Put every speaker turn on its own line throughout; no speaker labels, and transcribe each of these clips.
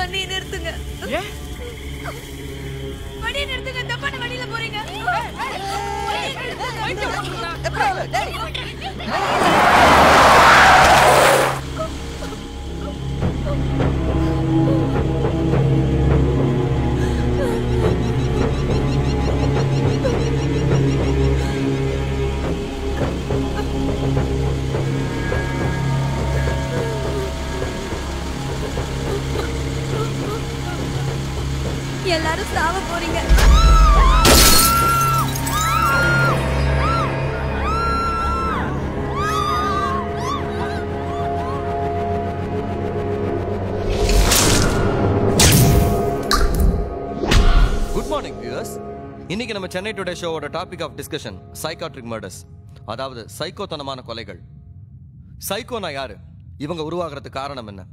வண்டி நிறுத்துங்க. வண்டி நிறுத்துங்க. தப்பான வண்டியில போறீங்க. எல்லாரும் சாவ போறீங்க.
Good morning viewers. இன்னைக்கு நம்ம சென்னை டுடே ஷோவோட topic of discussion psychiatric murders, அதாவது சைக்கோத்தனமான கொலைகள். சைக்கோனா யாரு, இவங்க உருவாகிறதுக்கு காரணம் என்ன,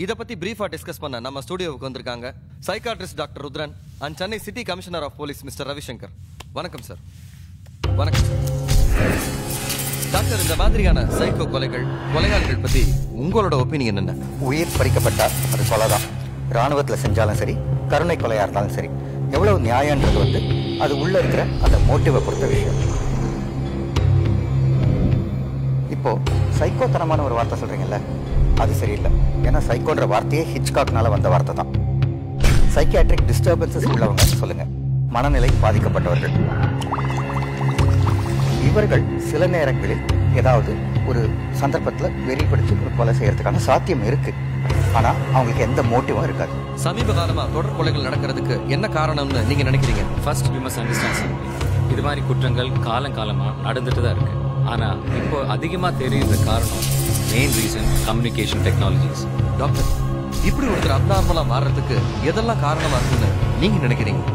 இதை பத்தி பிரீஃபா டிஸ்கஸ் பண்ண நம்ம ஸ்டுடியோவுக்கு வந்திருக்காங்க psychiatrist doctor Rudran and Chennai city commissioner of police mister Ravishankar. வணக்கம் சார். வணக்கம் சார். டாக்டர், இந்த மாதிரியான சைக்கோ கொலைகாலிகள் பத்தி உங்களோட ஒப்பீனியன் என்ன?
உயிர் பறிக்கப்பட்டா அது கொலைதான். ராணுவத்தில் செஞ்சாலும் சரி, கருணை கொலையா இருந்தாலும் சரி, எவ்வளவு நியாயன்றது அது உள்ள இருக்கிற அந்த மோட்டிவை பொறுத்த விஷயம். இப்போ சைக்கோத்தனமான ஒரு வார்த்தை சொல்றீங்கல்ல, அது சரியில்லை. ஏன்னா சைக்கோன்ற வார்த்தையே ஹிட்ச்காக்னால வந்த வார்த்தை தான். சைக்கியாட்ரிக் டிஸ்டர்பன்சஸ் உள்ளவங்க சொல்லுங்க, மனநிலை பாதிக்கப்பட்டவர்கள். இவர்கள் சில நேரங்களில் ஏதாவது ஒரு சந்தர்ப்பத்தில் வெறிப்படுத்தி ஒரு கொலை செய்யறதுக்கான சாத்தியம் இருக்கு. ஆனா அவங்களுக்கு எந்த மோட்டிவும் இருக்காது.
சமீப காலமா தொடர் கொலைகள் நடக்கிறதுக்கு என்ன காரணம்னு நீங்க நினைக்கிறீங்க?
ஃபர்ஸ்ட் வி மஸ்ட் அண்டர்ஸ்டாண்ட், இது மாதிரி குற்றங்கள் காலங்காலமா நடந்துட்டு தான் இருக்கு. ஆனா இப்போ அதிகமா தெரியுற காரணம் main reason communication technologies.
Doctor, இப்படி ஒருத்தர் அப்நார்மலா மாறுறதுக்கு எதெல்லாம் காரணமா இருக்குன்னு நீங்க நினைக்கிறீங்க?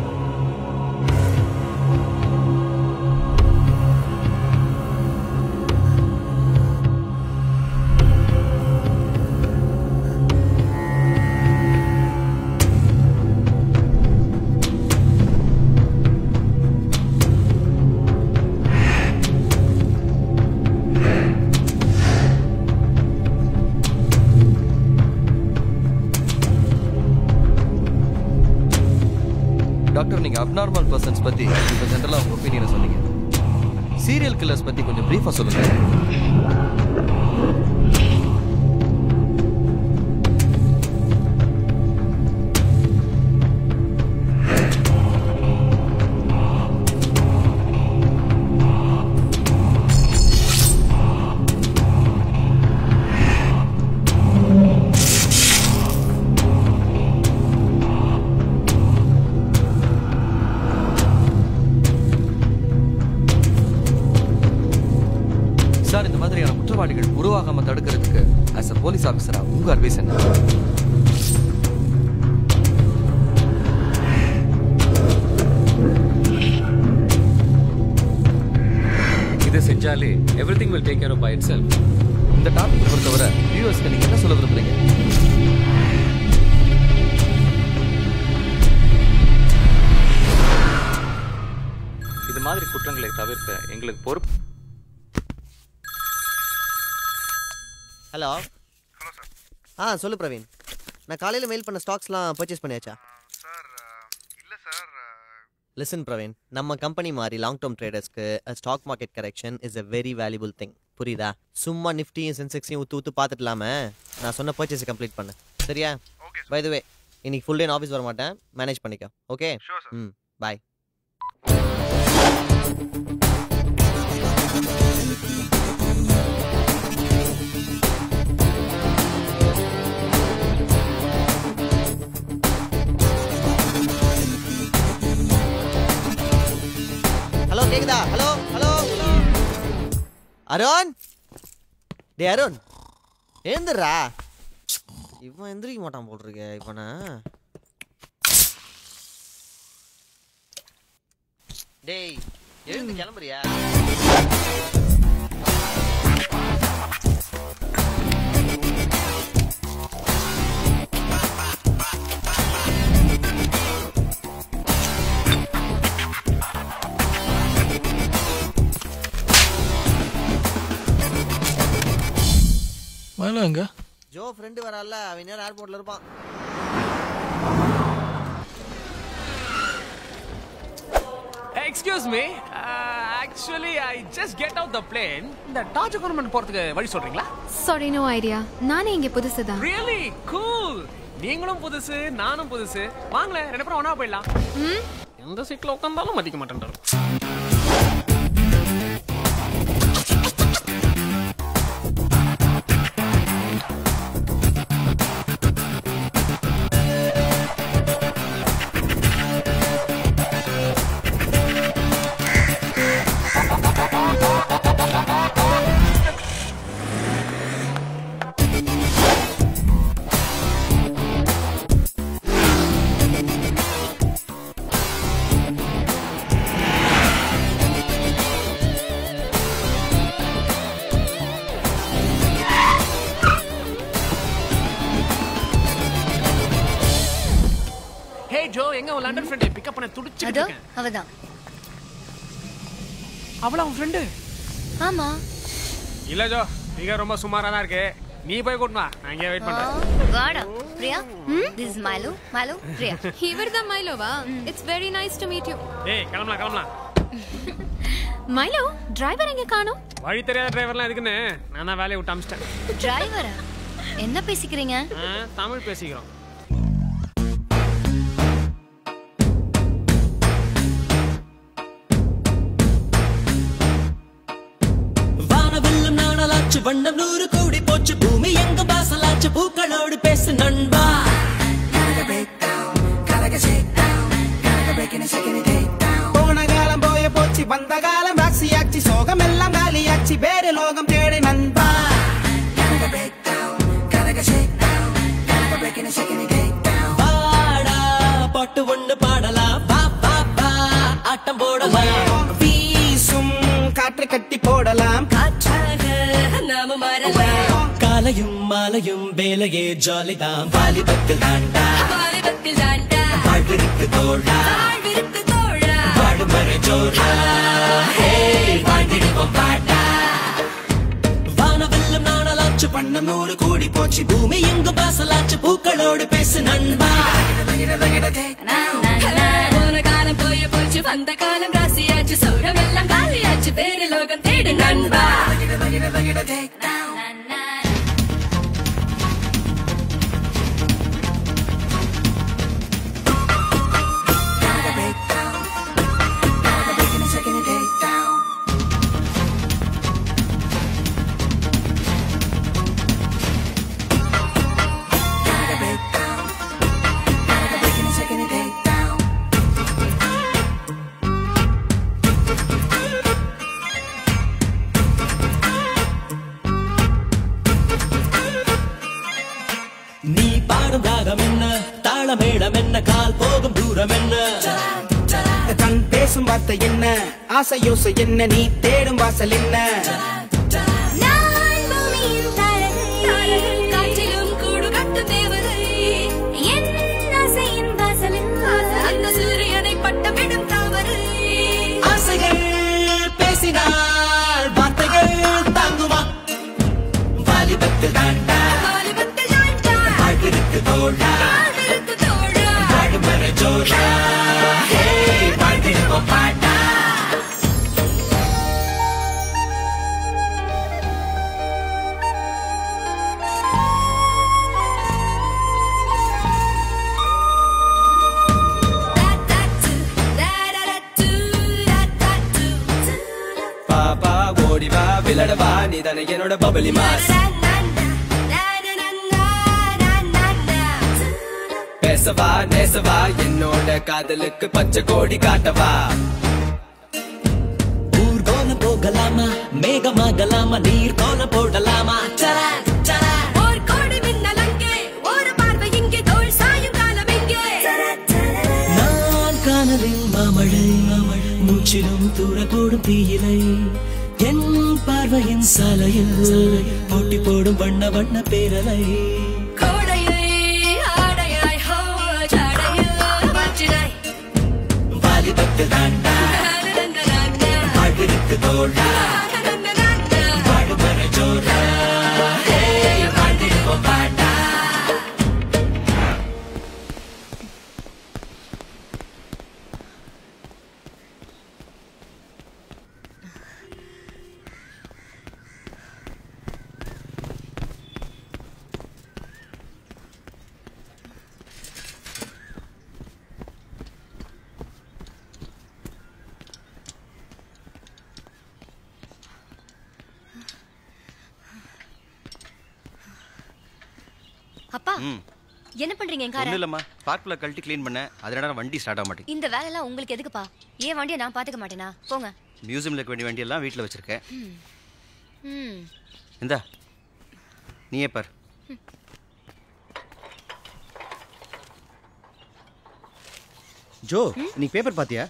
டாக்டர், நீங்க அப்நார்மல் பர்சன்ஸ் பத்தி இப்ப ஜெனரலா உங்க ஒப்பீனியனை சொன்னீங்க. சீரியல் கில்லர்ஸ் பத்தி கொஞ்சம் பிரீஃபா சொல்லுங்க. சார், இந்த மாதிரியான குற்றவாளிகள் உருவாகாம தடுக்கிறதுக்கு as a போலீஸ் ஆஃபீஸரா உங்க அட்வைஸ் என்ன?
இதை செஞ்சாலே everything will take care of by itself.
இந்த டாபிக் பொறுத்தவரை வியூவர்ஸ்க்கு நீங்க என்ன சொல்ல விரும்புறீங்க?
இது மாதிரி குற்றங்களை தவிர்க்க எங்களுக்கு பொறுப்பு.
ஹலோ.
Hello sir.
சொல்லு பிரவீன். நான் காலையில் மெயில் பண்ண ஸ்டாக்ஸ்லாம் பர்ச்சேஸ் பண்ணியாச்சா?
சார் இல்லை சார்.
லிசன் பிரவீன், நம்ம கம்பெனி மாதிரி லாங் டேர்ம் ட்ரேடர்ஸ்க்கு stock market correction is a very valuable thing. புரியுதா? சும்மா நிஃப்டியும் சென்செக்ஸையும் ஊற்று பார்த்துட்டு இல்லாமல் நான் சொன்ன பர்ச்சேஸை கம்ப்ளீட் பண்ணு. சரியா? பை த வே, இன்னைக்கு ஃபுல் டே நான் ஆஃபீஸ் வர மாட்டேன், மேனேஜ் பண்ணிக்கோ. ஓகே? பாய். ஹலோ, கேக்குதா? Hello hello hello. அருண், டே அருண், எழுந்துடுறா. இவன் எந்திரிக்க மாட்டான் போல் இருக்க இவனை. டேய், எழுந்து கிளம்புறியா?
எங்க
ஜோ ஃப்ரெண்டு வரால, அவன் நேரம் ஏர்போர்ட்ல இருப்பான்.
Excuse me, actually I just get out the plane. இந்த டாஜ் கவர்மெண்ட் போறதுக்கு வழி சொல்றீங்களா?
Sorry, no idea. நானே இங்க புதுசுதான்.
Really cool. நீங்களும் புதுசு, நானும் புதுசு. வாங்களேன், ரெண்டு பேரும் ஒண்ணா போயிடலாம். எந்த சீட்ல உட்கார்ந்தாலும் மதிக்க மாட்டேன்றாரு. ஜோ, எங்க உன் லண்டன் ஃப்ரெண்ட் பிக்கப் பண்ண துடிச்சிட்டு இருக்கேன்.
அவதான்.
அவளா உன் ஃப்ரெண்ட்?
ஆமா.
இல்ல ஜோ, நீங்க ரொம்ப சுமாரா தான் இருக்கு. நீ போய் கூட்டு வா, நான் இங்கே வெயிட் பண்றேன்.
வாடா Priya. This is Milo. Milo Priya. இவர்தான் மைலோவா? It's very nice to meet you.
ஏய் கிளம்பலாம் கிளம்பலாம்.
மைலோ, டிரைவர் எங்க காணோம்?
வழி தெரியாத டிரைவர்லாம் எதுக்குன்னு நான் தான் வேலையை விட்டு அமிச்சிட்டேன்.
டிரைவரா? என்ன பேசிக்கிறீங்க?
தமிழ் பேசிக்கிறோம்.
வண்ணம் 100 கோடி போச்சு, பூமி எங்க பாசலாச்சு, பூக்களோடு பேசு நண்பா. போன காலம் போய போச்சு, வந்த காலம் ராசியாச்சு, சோகம் எல்லாம் காலியாச்சு, வேறு லோகம் தேடி நண்பா. பாடா பாட்டு ஒண்ணு பாடலாம், பா பா பா ஆட்டம் போடலாம், வீசும் காற்று கட்டி போடலாம், நாம மாறலாம், காலையும் மாலையும் வேலையே ஜாலிதான், வாலிபத்தில் தாண்டா, வாலிபத்தில் தாண்டா, வாழ்விருக்கு தோழா, வாழ்விருக்கு தோழா, வாடுமறை ஜோரா, ஹே வாழ்ந்திடுவோம் பாட்டா. வானவெல்லம் நாணலாச்சு, வண்ணம் 100 கோடி போச்சு, பூமி எங்கு பாசலாச்சு, பூக்களோடு பேசு நண்பா. போன காலம் போய போச்சு, வந்த காலம் ராசியாச்சு, சௌரம் எல்லாம் காலியாச்சு, வேறு லோகம் தேடு நண்பா. நீ பாடும் ராகம் என்ன, தாளமேளம் என்ன, கால் போகும் தூரம் என்ன, கண் பேசும் வார்த்தை என்ன, ஆசை யோசை என்ன, நீ தேடும் வாசல் என்ன, காற்றிலும் கூடு கட்டு தேவதை, என் ஆசையின் வாசலின் அந்த சூரியனை பட்டமிடும் தாவரை, ஆசைகள் பேசினால் வார்த்தைகள் தாங்குமா, வாலிபத்தில் தாண்டா, வாழ்விருக்கு தோழா, வாடுமறை ஜோரா, ஹே வாழ்ந்திடுவோம் பாட்டா. பாப்பா ஓடிவா விளையாடவா, நீதானே என்னோட பபலி மாஸ், பேசவா நேசவா, என்னோட காதலுக்கு பச்சை கோடி காட்டவா. ஊர்கோலம் போகலாமா, மேகமாகலாமா, நீர் கோலம் போடலாமா, ஒரு கோடி மின்னல் அங்கே, ஒரு பார்வை இங்கே, தோள் சாயும் காலம் இங்கே, நான் காணலின் மாமழை, மூச்சிலும் தூரக்கூடும் தீயிலை, என் பார்வையின் சாலையில் போட்டி போடும் வண்ண வண்ண பேரலை, வாலிபத்தில் தாண்டா, வாழ்விருக்கு தோழா, வாடுமறை ஜோரா, ஹே வாழ்ந்திடுவோம் பாட்டா.
என்ன பண்றீங்க என் காரை?
ஒண்ணும் இல்லம்மா, பார்க்ல கழட்டி க்ளீன் பண்ணேன். அதனால வண்டி ஸ்டார்ட் ஆக மாட்டேங்குது.
இந்த வேலை எல்லாம் உங்களுக்கு எதுக்குப்பா? ஏன் வண்டியை நான் பாத்துக்க மாட்டேனா? போங்க.
மியூசியம்ல இருக்க வேண்டிய வண்டி எல்லாம் வீட்ல வச்சிருக்கேன். இந்தா நீயே பார். ஜோ, நீ பேப்பர் பாத்தியா?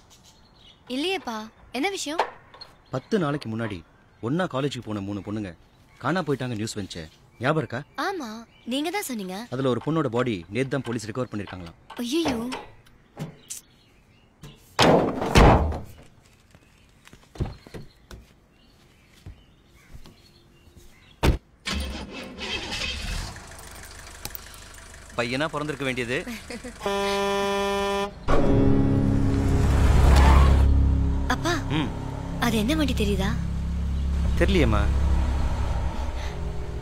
இல்லையேப்பா. என்ன விஷயம்?
10 நாளைக்கு முன்னாடி ஒண்ணா காலேஜுக்கு போன 3 பொண்ணுங்க காணா போயிட்டாங்க நியூஸ் வந்துச்சு. ஞாபகம் இருக்கா?
ஆமா, நீங்க தான் சொன்னீங்க.
அதுல ஒரு பொண்ணோட பாடி நேத்து தான் போலீஸ் ரிகவர் பண்ணிருக்காங்களாம்.
ஐயோ.
பையனா பிறந்திருக்க வேண்டியது.
அப்பா, அது என்ன வண்டி தெரியுதா?
தெரியலையேம்மா.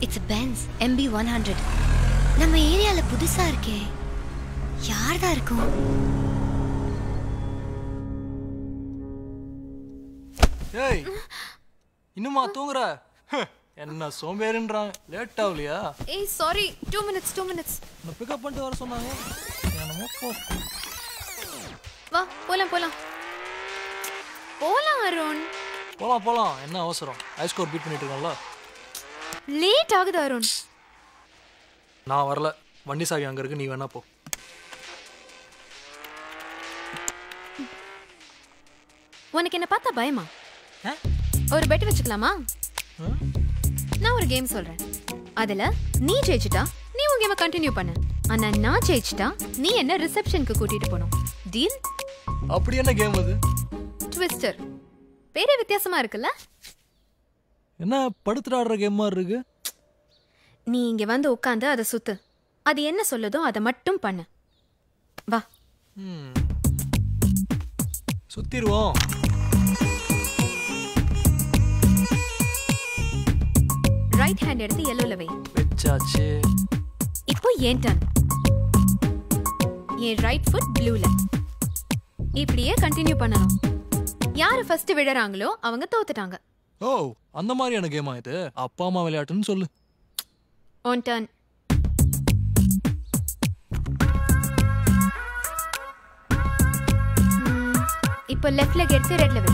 It's a Benz MB100. நம்ம ஏரியால புதுசா இருக்கே. யார்தா இருக்கும்?
ஏய், இன்னுமா தூங்குற? என்ன சோம்பேறின்றாங்க. லேட் ஆகலையா?
ஏய் சாரி, 2 minutes.
நான் பிக்கப் பண்ணிட்டு வர சொன்னாங்க. என்னமோ போ.
வா, போலாம் அருண்.
போலாம். என்ன அவசரம்? ஹை ஸ்கோர் பீட் பண்ணிட்டு இருக்கோம்ல.
லேட் ஆகுது அருண்.
நான் வரல. வண்டி சாவி அங்க இருக்கு, நீ வேணா போ.
உனக்கு என்ன பார்த்தா பயமா? ஒரு பெட் வச்சுக்கலாமா? நான் ஒரு கேம் சொல்றேன். அதுல நீ ஜெயிச்சிட்டா நீ உன் கேமை கண்டினியூ பண்ணு. ஆனா நான் ஜெயிச்சிட்டா நீ என்ன ரிசப்ஷனுக்கு கூட்டிட்டு போணும். டீல்?
அப்படி என்ன கேம் அது?
ட்விஸ்டர். பேரே வித்தியாசமா இருக்குல்ல?
என்ன படுத்துட்டு ஆடுற கேம் மாதிரி இருக்கு?
நீ இங்க வந்து உட்காந்து அதை சுத்து. அது என்ன சொல்லுதோ அதை மட்டும் பண்ணு. வா.
சுத்திடுவோம்.
ரைட் ஹேண்ட் எடுத்து yellowல வை.
வெச்சாச்சு.
இப்போ ஏன் டர்ன். என் ரைட் ஃபுட் ப்ளூல. இப்படியே கண்டினியூ பண்ணணும். யாரு ஃபர்ஸ்ட் விடுறாங்களோ அவங்க தோத்துட்டாங்க.
ஓ, அந்த மாதிரியான கேமா இது? அப்பா அம்மா விளையாட்டுன்னு சொல்லு.
One turn. இப்போ லெஃப்ட் லெக் எடுத்து ரெட்ல வை.